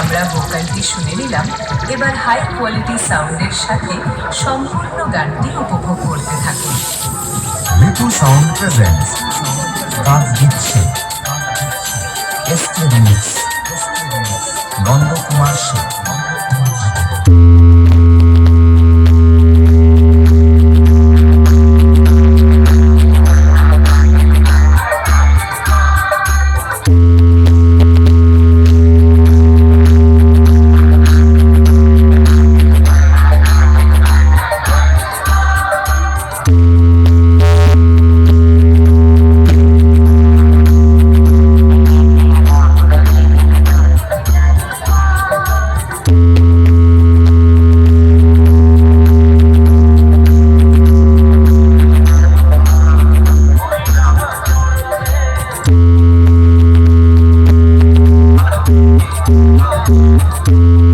আমরা ভোকালটি শুনে নিলাম। এবার হাই কোয়ালিটি সাউন্ডের সাথে সম্পূর্ণ গানটি উপভোগ করতে থাকুন। লিটু সাউন্ড প্রেজেন্টস গান দিচ্ছে SK remix Nandakumar Sheikh. Thank you.